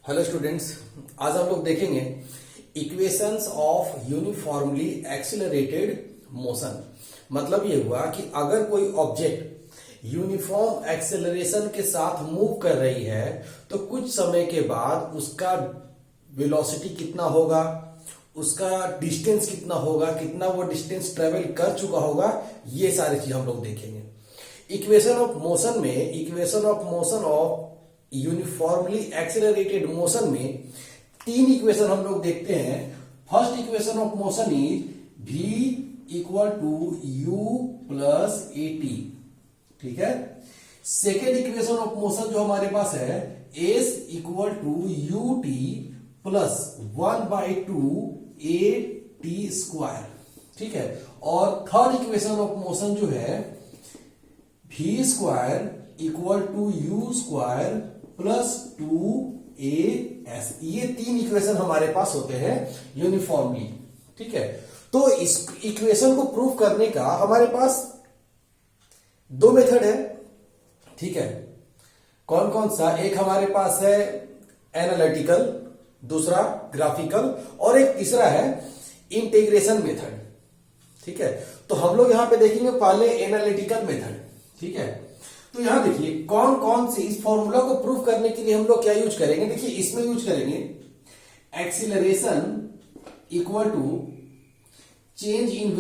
Hello students, आज हम लोग देखेंगे equations of uniformly accelerated motion. मतलब ये हुआ कि अगर कोई ऑब्जेक्ट यूनिफॉर्म एक्सेलरेशन के साथ मूव कर रही है तो कुछ समय के बाद उसका वेलोसिटी कितना होगा, उसका डिस्टेंस कितना होगा, कितना वो डिस्टेंस ट्रेवल कर चुका होगा, ये सारी चीज हम लोग देखेंगे। Equation of motion of uniformly accelerated motion में तीन इक्वेशन हम लोग देखते हैं। First equation of motion is v equal to u plus a t, ठीक है। सेकेंड इक्वेशन ऑफ मोशन जो हमारे पास है s equal to u t plus 1/2 a t square, ठीक है। और थर्ड इक्वेशन ऑफ मोशन जो है v square equal to u square plus 2as। ये तीन इक्वेशन हमारे पास होते हैं यूनिफॉर्मली, ठीक है। तो इस इक्वेशन को प्रूव करने का हमारे पास दो मेथड है, ठीक है। कौन कौन सा? एक हमारे पास है एनालिटिकल, दूसरा ग्राफिकल, और एक तीसरा है इंटीग्रेशन मेथड, ठीक है। तो हम लोग यहां पे देखेंगे पहले एनालिटिकल मेथड, ठीक है। तो यहां देखिए कौन कौन से इस फॉर्मूला को प्रूव करने के लिए हम लोग क्या यूज करेंगे। देखिए इसमें यूज करेंगे acceleration equal to change in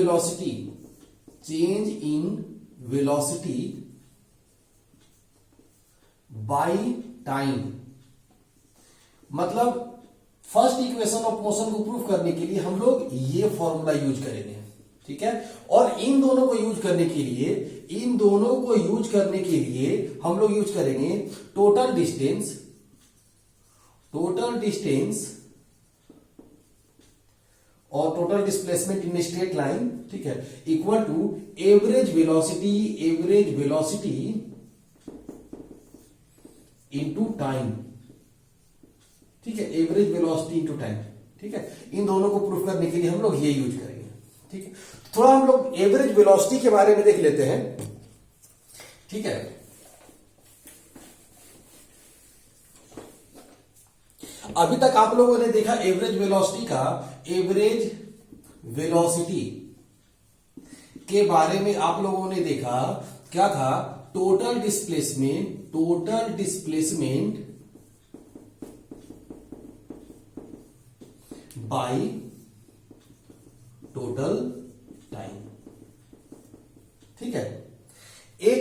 velocity by time. मतलब फर्स्ट इक्वेशन ऑफ मोशन को प्रूव करने के लिए हम लोग ये फॉर्मूला यूज करेंगे, ठीक है। और इन दोनों को यूज करने के लिए हम लोग यूज करेंगे टोटल डिस्टेंस और total displacement in straight line, ठीक है, equal to average velocity into time, ठीक है। एवरेज वेलोसिटी इनटू टाइम, ठीक है। इन दोनों को प्रूव करने के लिए हम लोग ये यूज करेंगे, ठीक है। थोड़ा हम लोग एवरेज वेलोसिटी के बारे में देख लेते हैं, ठीक है। अभी तक आप लोगों ने देखा एवरेज वेलोसिटी के बारे में आप लोगों ने देखा क्या था? Total displacement by total time, ठीक है। एक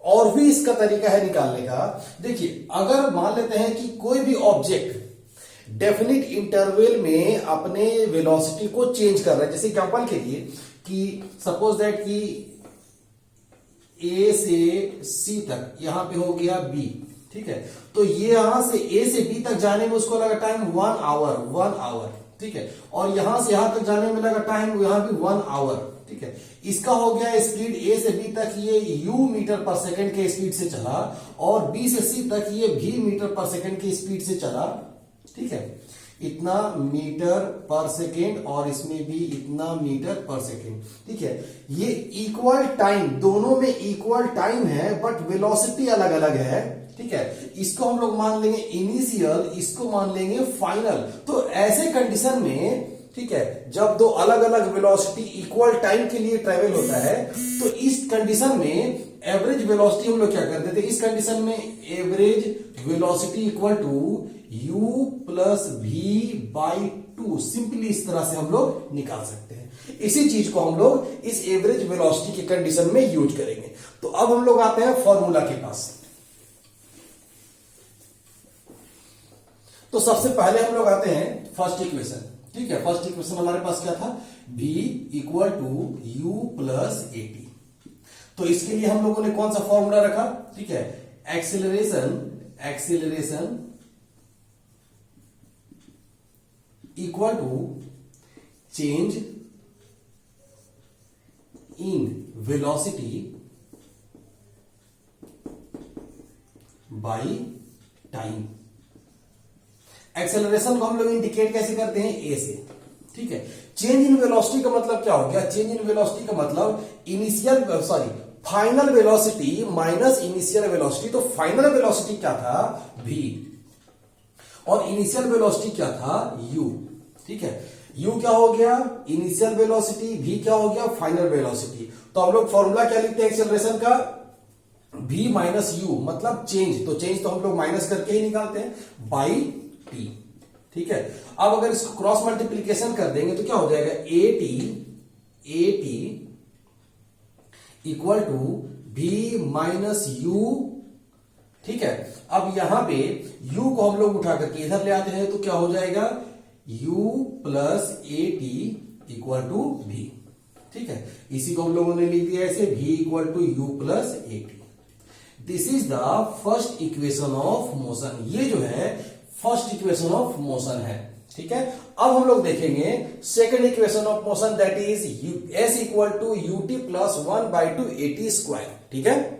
और भी इसका तरीका है निकालने का। देखिए अगर मान लेते हैं कि कोई भी ऑब्जेक्ट डेफिनिट इंटरवल में अपने वेलोसिटी को चेंज कर रहा है, जैसे एग्जांपल के लिए कि सपोज दैट कि ए से सी तक यहां पे हो गया बी, ठीक है। तो ये यहां से ए से बी तक जाने में उसको लगा टाइम 1 आवर, ठीक है। और यहां से यहां तक जाने में लगा टाइम यहां भी 1 आवर, ठीक है। इसका हो गया स्पीड ए से बी तक ये u मीटर पर सेकंड के स्पीड से चला और बी से सी तक ये v मीटर पर सेकंड की स्पीड से चला, ठीक है। इतना मीटर पर सेकेंड और इसमें भी इतना मीटर पर सेकेंड, ठीक है। ये इक्वल टाइम, दोनों में इक्वल टाइम है बट वेलोसिटी अलग अलग है, ठीक है। इसको हम लोग मान लेंगे इनिशियल, इसको मान लेंगे फाइनल। तो ऐसे कंडीशन में, ठीक है, जब दो अलग अलग वेलोसिटी इक्वल टाइम के लिए ट्रेवल होता है तो इस कंडीशन में एवरेज वेलोसिटी हम लोग क्या करते थे? इस कंडीशन में average velocity equal to u plus v by 2, simply इस तरह से हम लोग निकाल सकते हैं। इसी चीज को हम लोग इस एवरेज वेलोसिटी के कंडीशन में यूज करेंगे। तो अब हम लोग आते हैं फॉर्मूला के पास। तो सबसे पहले हम लोग आते हैं फर्स्ट इक्वेशन, ठीक है। फर्स्ट इक्वेशन हमारे पास क्या था? v equal to u plus a t. तो इसके लिए हम लोगों ने कौन सा फॉर्मूला रखा? ठीक है, acceleration equal to change in velocity by time. Acceleration को हम लोग इंडिकेट कैसे करते हैं? ए से, ठीक है। चेंज इन वेलोसिटी का मतलब क्या हो गया? चेंज इन वेलोसिटी का मतलब final velocity minus initial velocity. तो फाइनल वेलोसिटी क्या था? v। और इनिशियल वेलोसिटी क्या था, u। ठीक है, u क्या हो गया, इनिशियल वेलोसिटी, v क्या हो गया, फाइनल वेलोसिटी। तो हम लोग फॉर्मूला क्या लिखते हैं एक्सेलरेशन का, v माइनस u, मतलब चेंज, तो चेंज तो हम लोग माइनस करके ही निकालते हैं, बाई t। ठीक है, अब अगर इसको क्रॉस मल्टीप्लीकेशन कर देंगे तो क्या हो जाएगा, at equal to v minus u। ठीक है, अब यहां पे u को हम लोग उठा करके इधर ले आते हैं तो क्या हो जाएगा, u plus a t equal to v। ठीक है, इसी को हम लोगों ने लिख दिया ऐसे, v equal to u plus a t. This is the first equation of motion. ये जो है फर्स्ट इक्वेशन ऑफ मोशन है। ठीक है, अब हम लोग देखेंगे second equation of motion, that is s equal to u t plus 1/2 a t square. ठीक है,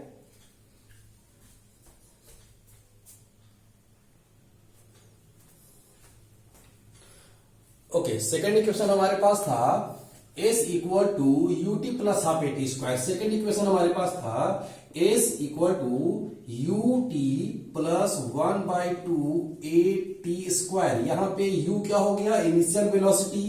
ओके, सेकंड इक्वेशन हमारे पास था s equal to u t plus half a t square. Second equation हमारे पास था s equal to u t plus 1/2 a t square. यहां पे u क्या हो गया, इनिशियल वेलोसिटी,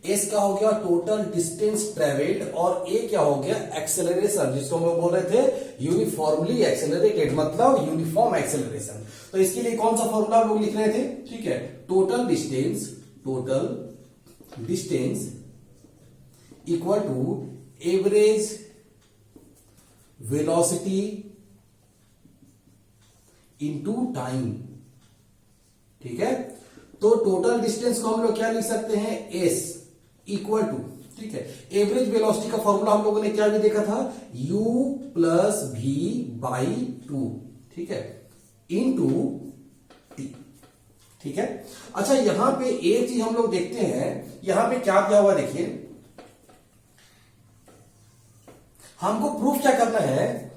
s क्या हो गया, टोटल डिस्टेंस ट्रेवल्ड, और a क्या हो गया, एक्सेलरेशन, जिसको हम लोग बोल रहे थे यूनिफॉर्मली एक्सेलरेटेड, मतलब यूनिफॉर्म एक्सेलरेशन। तो इसके लिए कौन सा फॉर्मूला हम लोग लिख रहे थे, ठीक है, total distance equal to average velocity into time. ठीक है, तो टोटल डिस्टेंस को हम लोग क्या लिख सकते हैं, s इक्वल टू, ठीक है, एवरेज वेलोसिटी का फॉर्मूला हम लोगों ने क्या भी देखा था, u प्लस v बाई 2। ठीक है, इनटू t। ठीक है, अच्छा यहां पे एक चीज हम लोग देखते हैं, यहां पे क्या दिया हुआ देखिए, हमको प्रूफ क्या करना है,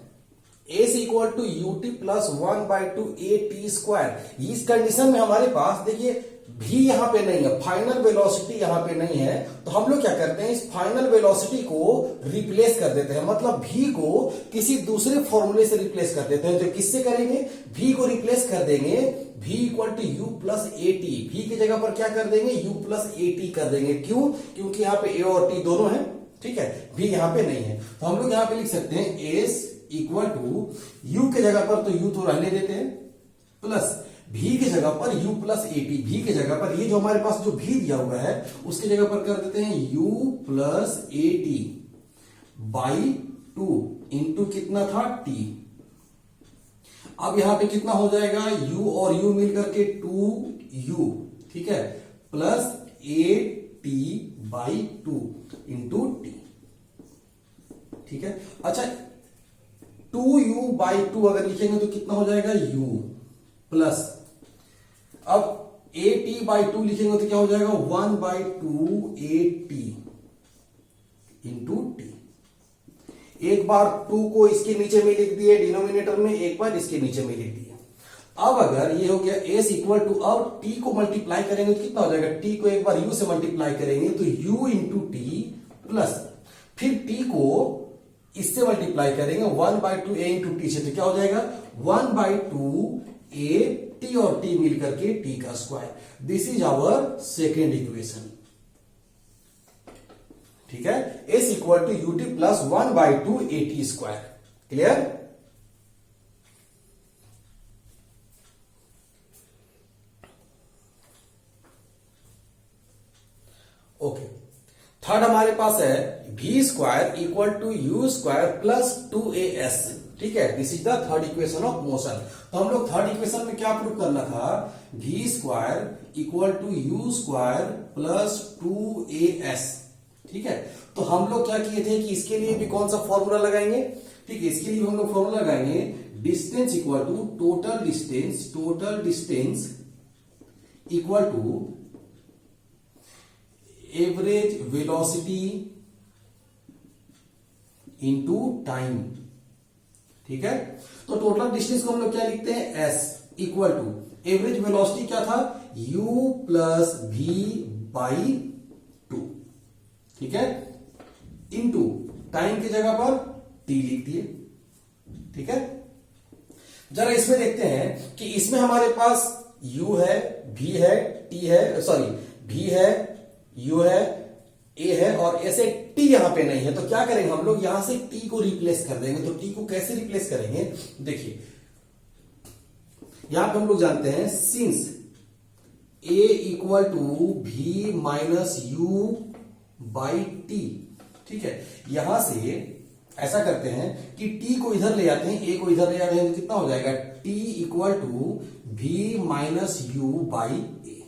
s equal to u t plus 1/2 a t square. इस कंडीशन में हमारे पास देखिए v यहां पे नहीं है, फाइनल वेलोसिटी यहां पे नहीं है, तो हम लोग क्या करते हैं, इस फाइनल वेलोसिटी को रिप्लेस कर देते हैं, मतलब v को किसी दूसरे फॉर्मूले से रिप्लेस कर देते हैं। तो किससे करेंगे, v को रिप्लेस कर देंगे v equal to u plus a t. v की जगह पर क्या कर देंगे, u प्लस ए टी कर देंगे। क्यों, क्योंकि यहाँ पे a और t दोनों है। ठीक है, v यहां पे नहीं है, तो हम लोग यहां पे लिख सकते हैं s इक्वल टू u के जगह पर तो u तो रहने देते हैं, प्लस v की जगह पर u plus a t. v की जगह पर ये जो हमारे पास जो v दिया हुआ है उसकी जगह पर कर देते हैं u plus a T by 2 into कितना था, t। अब यहां पे कितना हो जाएगा, u और u मिलकर के 2u। ठीक है, plus a T by 2 into T. ठीक है, अच्छा 2u बाई 2 अगर लिखेंगे तो कितना हो जाएगा, u प्लस, अब ए टी बाई 2 लिखेंगे तो क्या हो जाएगा, 1/2 ए टी इंटू टी। एक बार 2 को इसके नीचे में लिख दिए डिनोमिनेटर में, एक बार इसके नीचे में लिख दिए। अब अगर ये हो गया s इक्वल टू, अब t को मल्टीप्लाई करेंगे तो कितना हो जाएगा, t को एक बार u से मल्टीप्लाई करेंगे तो u इंटू टी प्लस, फिर t को इससे मल्टीप्लाई करेंगे 1/2 a इंटू टी से, तो क्या हो जाएगा 1/2 a t और t मिलकर के t का square. This is our second equation. ठीक है, s equal to u t plus 1/2 a t square. Clear, okay. Third हमारे पास है v square equal to u square plus 2as। ठीक है, this is the third equation of motion. तो हम लोग थर्ड इक्वेशन में क्या प्रूव करना था, v square equal to u square plus 2as। ठीक है, तो हम लोग क्या किए थे कि इसके लिए भी कौन सा फॉर्मूला लगाएंगे, ठीक है, इसके लिए हम लोग फॉर्मूला लगाएंगे distance equal to total distance equal to average velocity into time. ठीक है, तो टोटल डिस्टेंस को हम लोग क्या लिखते हैं, s equal to average velocity क्या था, u प्लस v बाई 2। ठीक है, इनटू टाइम की जगह पर t लिख दिए। ठीक है, जरा इसमें देखते हैं कि इसमें हमारे पास u है, v है, t है, सॉरी v है, u है, a है और ऐसे t यहां पे नहीं है। तो क्या करेंगे हम लोग, यहां से t को रिप्लेस कर देंगे। तो t को कैसे रिप्लेस करेंगे, देखिए यहां पे हम लोग जानते हैं since a equal to v minus u by t, ठीक है। यहां से ऐसा करते हैं कि t को इधर ले आते हैं, a को इधर ले आते हैं, तो कितना हो जाएगा t equal to v minus u by a,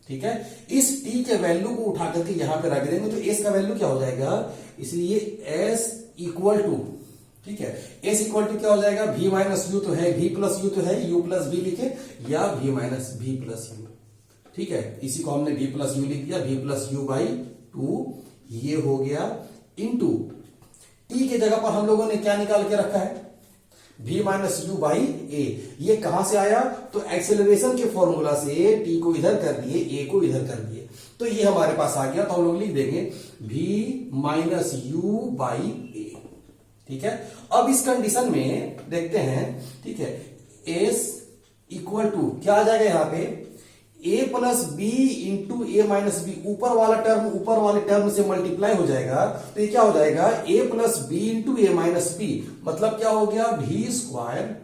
ठीक है। इस t के वैल्यू को उठा करके यहां पे रख देंगे तो s का वैल्यू क्या हो जाएगा, इसलिए s इक्वल टू, ठीक है, s इक्वल टू क्या हो जाएगा, v माइनस यू तो है, v प्लस यू तो है, u प्लस v लिखे या v minus v plus you, ठीक है। इसी को हमने v प्लस यू लिख दिया, v plus you by two, ये हो गया इनटू t के जगह पर हम लोगों ने क्या निकाल के रखा है, v माइनस यू बाई ए। ये कहां से आया, तो एक्सेलरेशन के फॉर्मूला से t को इधर कर दिए, a को इधर कर दिए, तो ये हमारे पास आ गया। तो हम लोग लिख देंगे v minus u by a, ठीक है। अब इस कंडीशन में देखते हैं, ठीक है, s इक्वल टू क्या आ जाएगा यहां पे, a plus b into a minus b, ऊपर वाला टर्म ऊपर वाले टर्म से मल्टीप्लाई हो जाएगा, तो ये क्या हो जाएगा, a plus b into a minus b, मतलब क्या हो गया, v square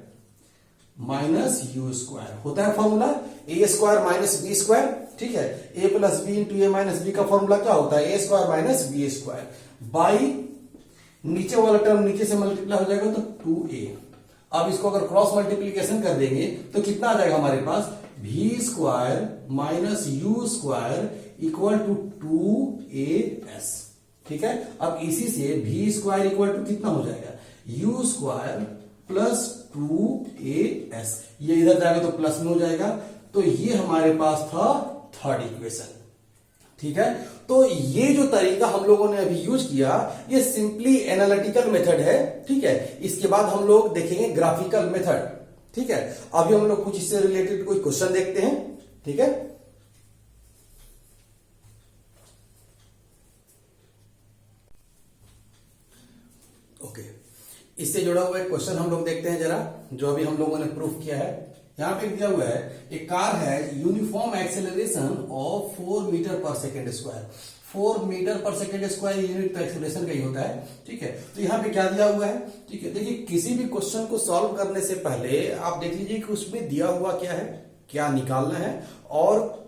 minus u square, होता है formula a square minus b square, ठीक है। a plus b into a minus b का फॉर्मूला क्या होता है, a square minus b square by नीचे वाला टर्म नीचे से मल्टीप्लाई हो जाएगा तो 2a। अब इसको अगर क्रॉस मल्टीप्लीकेशन कर देंगे तो कितना आ जाएगा हमारे पास, v square minus u square equal to 2as, ठीक है। अब इसी से v स्क्वायर इक्वल टू कितना हो जाएगा, u स्क्वायर प्लस 2as, ये इधर जाएगा तो प्लस में हो जाएगा। तो ये हमारे पास था थर्ड इक्वेशन, ठीक है। तो ये जो तरीका हम लोगों ने अभी यूज किया, ये सिंपली एनालिटिकल मेथड है, ठीक है। इसके बाद हम लोग देखेंगे ग्राफिकल मेथड, ठीक है। अभी हम लोग कुछ इससे रिलेटेड कोई क्वेश्चन देखते हैं, ठीक है। ओके, इससे जुड़ा हुआ एक क्वेश्चन हम लोग देखते हैं जरा, जो अभी हम लोगों ने प्रूफ किया है। यहां पे दिया हुआ है, एक कार है, यूनिफॉर्म एक्सेलरेशन ऑफ 4 मीटर पर सेकेंड स्क्वायर, 4 मीटर पर सेकेंड स्क्वायर यूनिट तो एक्सेलरेशन का ही होता है, ठीक है। तो यहाँ पे क्या दिया हुआ है, ठीक है। देखिए किसी भी क्वेश्चन को सॉल्व करने से पहले आप देख लीजिए कि उसमें दिया हुआ क्या है, क्या निकालना है, और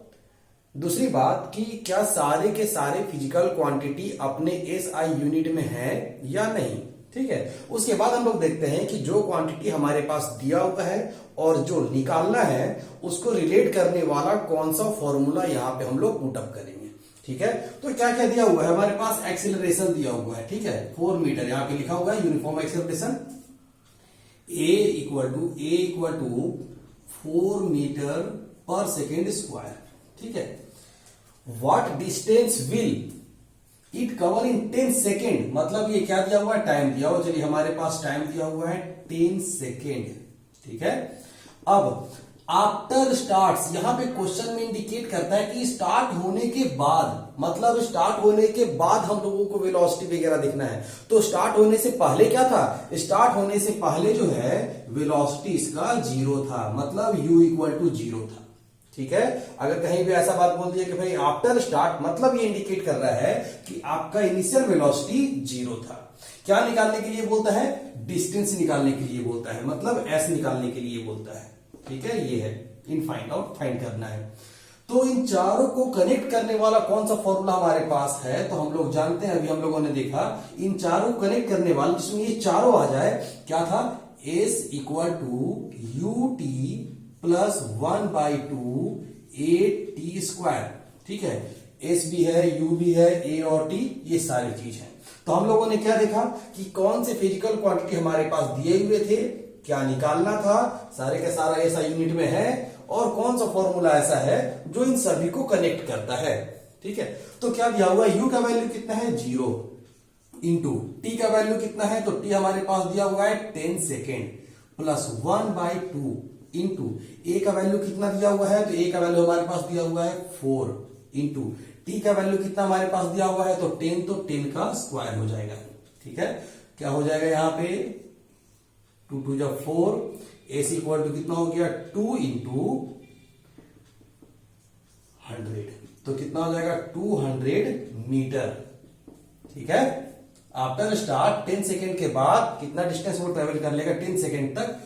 दूसरी बात कि क्या सारे के सारे फिजिकल क्वांटिटी अपने एसआई यूनिट में है या नहीं, ठीक है। उसके बाद हम लोग देखते हैं कि जो क्वांटिटी हमारे पास दिया हुआ है और जो निकालना है उसको रिलेट करने वाला कौन सा फॉर्मूला यहाँ पे हम लोग पुटअप करेंगे, ठीक है। तो क्या क्या दिया हुआ है हमारे पास, एक्सेलरेशन दिया हुआ है, ठीक है, 4 मीटर, यहाँ पे लिखा हुआ है uniform acceleration a equal to 4 metre पर सेकेंड स्क्वायर, ठीक है। What distance will it cover in 10 second, मतलब ये क्या दिया हुआ है, टाइम दिया हुआ, चलिए हमारे पास टाइम दिया हुआ है 10 सेकेंड, ठीक है। अब आफ्टर स्टार्ट, यहां पे क्वेश्चन में इंडिकेट करता है कि स्टार्ट होने के बाद, मतलब स्टार्ट होने के बाद हम लोगों को वेलोसिटी वगैरह देखना है। तो स्टार्ट होने से पहले क्या था, स्टार्ट होने से पहले जो है वेलोसिटी इसका 0 था, मतलब u इक्वल टू 0 था, ठीक है। अगर कहीं भी ऐसा बात बोल दिया कि भाई आफ्टर स्टार्ट, मतलब ये इंडिकेट कर रहा है कि आपका इनिशियल वेलोसिटी 0 था। क्या निकालने के लिए बोलता है, डिस्टेंस निकालने के लिए बोलता है, मतलब s निकालने के लिए बोलता है, ठीक है। ये है इन फाइंड आउट, फाइंड करना है। तो इन चारों को कनेक्ट करने वाला कौन सा फॉर्मूला हमारे पास है, तो हम लोग जानते हैं, अभी हम लोगों ने देखा, इन चारों को कनेक्ट करने वाला जिसमें ये चारों आ जाए, क्या था, s equal to u t plus 1/2 a t square, ठीक है। s भी है, u भी है, a और t, ये सारी चीज है। तो हम लोगों ने क्या देखा कि कौन से फिजिकल क्वांटिटी हमारे पास दिए हुए थे, क्या निकालना था, सारे का सारा ऐसा यूनिट में है, और कौन सा फॉर्मूला ऐसा है जो इन सभी को कनेक्ट करता है, ठीक है। तो क्या दिया हुआ है, u का वैल्यू कितना है 0 इंटू t का वैल्यू कितना है, तो t हमारे पास दिया हुआ है 10 सेकेंड प्लस 1/2 इंटू ए का वैल्यू कितना दिया हुआ है, तो ए का वैल्यू हमारे पास दिया हुआ है 4 इंटू टी का वैल्यू कितना हमारे पास दिया हुआ है, तो 10, तो 10 का स्क्वायर हो जाएगा, ठीक है। क्या हो जाएगा यहाँ पे 2 2 4, एस इक्वल टू कितना हो गया 2 इंटू 200, तो कितना हो जाएगा 200 मीटर। ठीक है, आफ्टर स्टार्ट 10 सेकेंड के बाद कितना डिस्टेंस वो ट्रेवल कर लेगा, 10 सेकेंड तक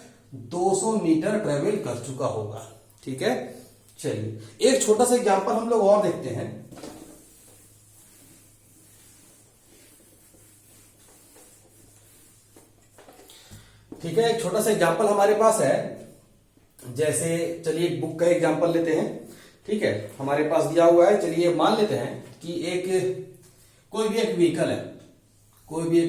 200 मीटर ट्रेवल कर चुका होगा। ठीक है, चलिए एक छोटा सा एग्जांपल हम लोग और देखते हैं। ठीक है, एक छोटा सा एग्जांपल हमारे पास है, जैसे चलिए एक बुक का एग्जांपल लेते हैं। ठीक है, हमारे पास दिया हुआ है, चलिए मान लेते हैं कि कोई भी एक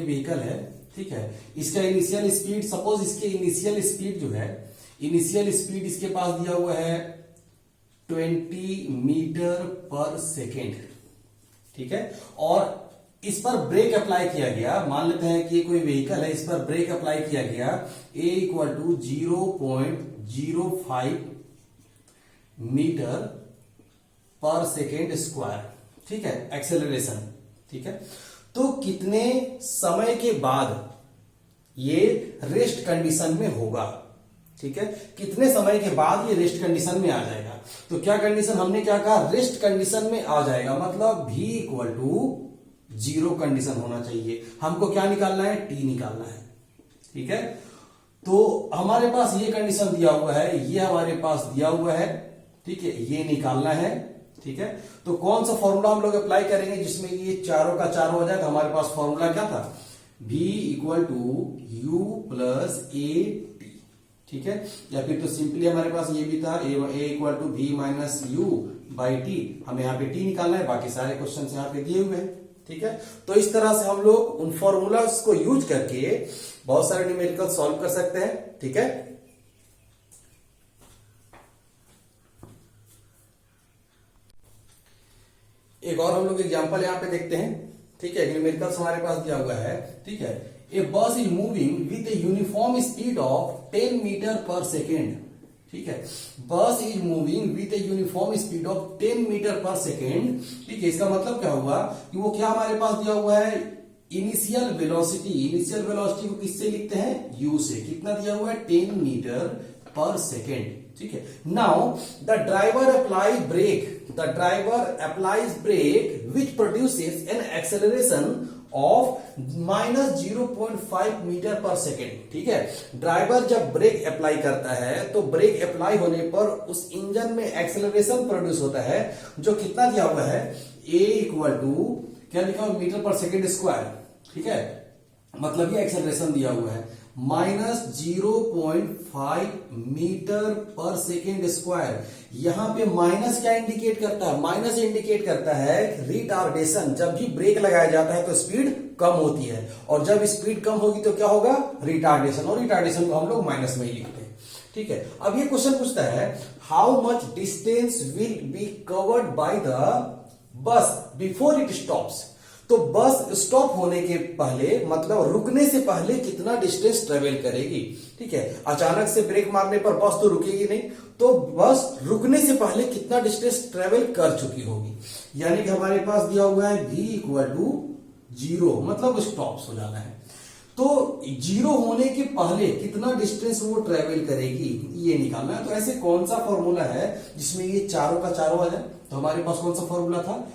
व्हीकल है। ठीक है, इसका इनिशियल स्पीड, सपोज इसके इनिशियल स्पीड जो है, इनिशियल स्पीड इसके पास दिया हुआ है 20 मीटर पर सेकेंड। ठीक है, और इस पर ब्रेक अप्लाई किया गया, मान लेते हैं कि कोई व्हीकल है, इस पर ब्रेक अप्लाई किया गया a इक्वल टू 0.05 मीटर पर सेकेंड स्क्वायर। ठीक है, एक्सेलरेशन। ठीक है, तो कितने समय के बाद ये रेस्ट कंडीशन में होगा। ठीक है, कितने समय के बाद ये रेस्ट कंडीशन में आ जाएगा। तो क्या कंडीशन हमने क्या कहा, रेस्ट कंडीशन में आ जाएगा, मतलब v इक्वल टू 0 कंडीशन होना चाहिए। हमको क्या निकालना है, t निकालना है। ठीक है, तो हमारे पास ये कंडीशन दिया हुआ है, ये हमारे पास दिया हुआ है। ठीक है, ये निकालना है। ठीक है, तो कौन सा फॉर्मूला हम लोग अप्लाई करेंगे जिसमें ये चारों का चारों हो जाए। तो हमारे पास फॉर्मूला क्या था, v equal to u plus a t. ठीक है, या फिर तो सिंपली हमारे पास ये भी था a equal to v minus u by t. हमें यहाँ पे t निकालना है, बाकी सारे क्वेश्चन यहाँ पे दिए हुए हैं। ठीक है, तो इस तरह से हम लोग उन फॉर्मूलाज को यूज करके बहुत सारे न्यूमेरिकल सॉल्व कर सकते हैं। ठीक है, एक और हम लोग एग्जांपल यहां पे देखते हैं। ठीक है, न्यूमेरिकल्स हमारे पास दिया हुआ है। ठीक है, a bus is moving with a uniform speed of 10 metre पर सेकेंड। ठीक है, bus is moving with a uniform speed of 10 metre पर सेकेंड। ठीक है, इसका मतलब क्या हुआ कि वो क्या हमारे पास दिया हुआ है, इनिशियल वेलोसिटी। इनिशियल वेलोसिटी को किससे लिखते हैं, u से। कितना दिया हुआ है, 10 मीटर पर सेकेंड। ठीक है, now the driver applies brake which produces an acceleration of -0.5 metre पर सेकेंड। ठीक है, ड्राइवर जब ब्रेक अप्लाई करता है तो ब्रेक अप्लाई होने पर उस इंजन में एक्सेलरेशन प्रोड्यूस होता है, जो कितना दिया हुआ है, a इक्वल टू क्या लिखा हुआ, मीटर पर सेकेंड स्क्वायर। ठीक है, मतलब ये एक्सेलरेशन दिया हुआ है -0.5 मीटर पर सेकेंड स्क्वायर। यहां पे माइनस क्या इंडिकेट करता है, माइनस इंडिकेट करता है रिटार्डेशन। जब भी ब्रेक लगाया जाता है तो स्पीड कम होती है, और जब स्पीड कम होगी तो क्या होगा, रिटार्डेशन, और रिटार्डेशन को हम लोग माइनस में ही लिखते हैं। ठीक है, अब ये क्वेश्चन पूछता है, how much distance will be covered by the bus before it stops. तो बस स्टॉप होने के पहले, मतलब रुकने से पहले कितना डिस्टेंस ट्रेवल करेगी। ठीक है, अचानक से ब्रेक मारने पर बस तो रुकेगी नहीं, तो बस रुकने से पहले कितना डिस्टेंस ट्रेवल कर चुकी होगी। यानी कि हमारे पास दिया हुआ है v इक्वल टू 0, मतलब स्टॉप हो जाना है। तो 0 होने के पहले कितना डिस्टेंस वो ट्रेवल करेगी, ये निकालना है। तो ऐसे कौन सा फॉर्मूला है जिसमें ये चारों का चारों आ जाए। तो हमारे पास कौन सा फॉर्मूला था,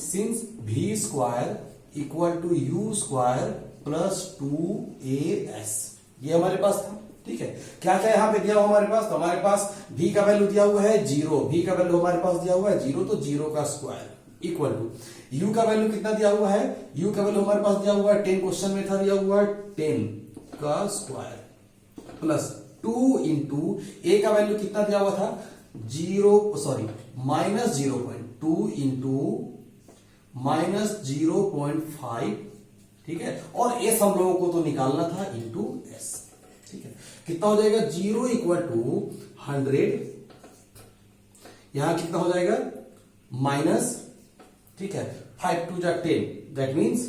since v square equal to u square plus 2as, ये हमारे पास था। ठीक है, क्या क्या यहां पे दिया हुआ हमारे पास, तो हमारे पास v का वैल्यू दिया हुआ है 0, v का वैल्यू हमारे पास दिया हुआ है 0, तो 0 का स्क्वायर इक्वल टू u का वैल्यू कितना दिया हुआ है, u का वैल्यू हमारे पास दिया हुआ है 10, क्वेश्चन में था दिया हुआ है 10 का स्क्वायर प्लस 2 इंटू a का वैल्यू कितना दिया हुआ था, -0.2 इंटू -0.5। ठीक है, और s हम लोगों को तो निकालना था इंटू s। ठीक है, कितना हो जाएगा, 0 इक्वल टू 100, यहां कितना हो जाएगा माइनस, ठीक है, 5 2 जा 10, दैट मीन्स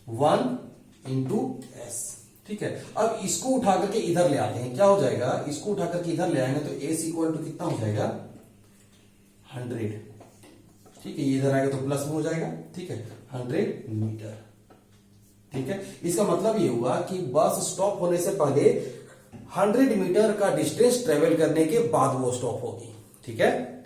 1 इंटू s। ठीक है, अब इसको उठा करके इधर ले आते हैं, क्या हो जाएगा, इसको उठा करके इधर ले आएंगे तो s इक्वल टू कितना हो जाएगा 100। ठीक है, ये इधर आएगा तो प्लस में हो जाएगा। ठीक है, 100 मीटर। ठीक है, इसका मतलब ये हुआ कि बस स्टॉप होने से पहले 100 मीटर का डिस्टेंस ट्रेवल करने के बाद वो स्टॉप होगी। ठीक है।